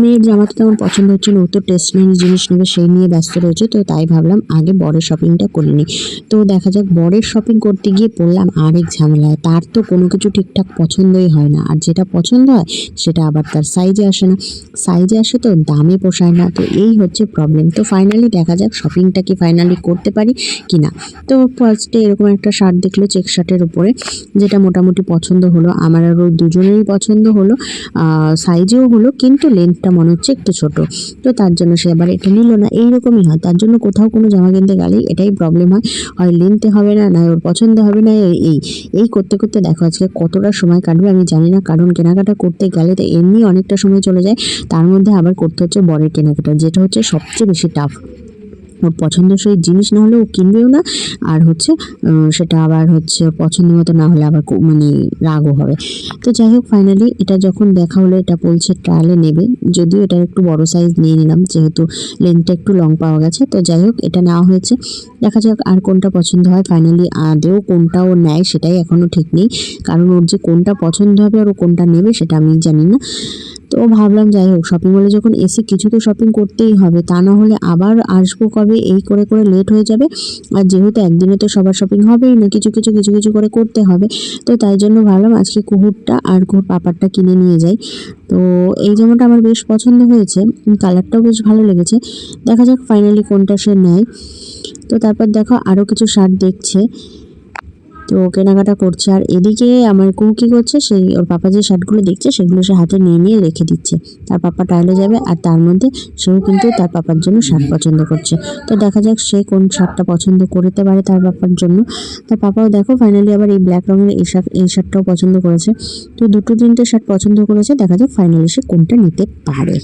মেয়ের জামা তো তেমন পছন্দ হচ্ছে না, ও তো টেস্টমেন্ট জিনিস নেবে সেই নিয়ে ব্যস্ত রয়েছে। তো তাই ভাবলাম আগে বরের শপিংটা করে নিই। তো দেখা যাক বরের শপিং করতে গিয়ে পড়লাম আরেক ঝামেলায়। তার তো কোনো কিছু ঠিকঠাক পছন্দই হয় না, আর যেটা পছন্দ হয় সেটা আবার তার সাইজে আসে না। সাইজে আসে তো দামে পোষায় না, তো এই হচ্ছে প্রবলেম। তো ফাইনালি দেখা যাক শপিংটা কি ফাইনালি করতে পারি কি না। তো ফার্স্টে এরকম একটা শার্ট দেখলো চেক শার্টের উপরে, যেটা মোটামুটি পছন্দ হলো আমার আর ওর দুজনেরই পছন্দ হলো, সাইজেও হলো, কিন্তু লেন্থটা মনে হচ্ছে একটু ছোট। তো তার জন্য সে আবার এটা নিল না। এইরকমই হয়, তার জন্য কোথাও কোনো জামা কিনতে গেলেই এটাই প্রবলেম হয়, হয় লেন্থে হবে না, না ওর পছন্দ হবে না। এই এই করতে করতে দেখো আজকে কতটা সময় কাটবে আমি জানি না, কারণ কেনাকাটা করতে গেলে তো এমনি অনেকটা সময় চলে যায়, তার মধ্যে আবার করতে হচ্ছে বরের কেনাকাটা, যেটা হচ্ছে সবচেয়ে বেশি টাফ। ওর পছন্দসই জিনিস না হলে ও কিনবেও না, আর হচ্ছে সেটা আবার হচ্ছে পছন্দ মতো না হলে আবার মানে রাগও হবে। তো যাই হোক ফাইনালি এটা যখন দেখা হলো, এটা বলছে ট্রায়ালে নেবে, যদিও এটার একটু বড় সাইজ নিয়ে নিলাম যেহেতু লেন্থটা একটু লং পাওয়া গেছে। তো যাই হোক এটা নেওয়া হয়েছে, দেখা যাক আর কোনটা পছন্দ হয়। ফাইনালি আদৌ কোনটা ও নেয় সেটাই এখনও ঠিক নেই, কারণ ওর যে কোনটা পছন্দ হবে আর ও কোনটা নেবে সেটা আমি জানি না। তো ভাবলাম যাই হোক শপিং মলে যখন এসে কিছু তো শপিং করতেই হবে, তা না হলে আবার আসবো কবে, এই করে করে লেট হয়ে যাবে। আর যেহেতু একদিনে তো সবার শপিং হবেই না, কিছু কিছু কিছু কিছু করে করতে হবে। তো তাই জন্য ভাবলাম আজকে কুহুরটা আর কুহুর পাপারটা কিনে নিয়ে যাই। তো এই জামাটা আমার বেশ পছন্দ হয়েছে, কালারটাও বেশ ভালো লেগেছে। দেখা যাক ফাইনালি কোনটা সে নেয়। তো তারপর দেখো আরও কিছু শার্ট দেখছে, তো কেনাকাটা করছে। আর এদিকে আমার কুহু কী করছে, সেই ওর পাপা যে শার্টগুলো দেখছে সেগুলো সে হাতে নিয়ে নিয়ে রেখে দিচ্ছে। তার পাপা ট্রায়ালে যাবে, আর তার মধ্যে সেও কিন্তু তার পাপার জন্য শার্ট পছন্দ করছে। তো দেখা যাক সে কোন শার্টটা পছন্দ করতে পারে তার পাপার জন্য। তার পাপাও দেখো ফাইনালি আবার এই ব্ল্যাক রঙের এই শার্টটাও পছন্দ করেছে। তো দুটো তিনটে শার্ট পছন্দ করেছে, দেখা যাক ফাইনালি সে কোনটা নিতে পারে।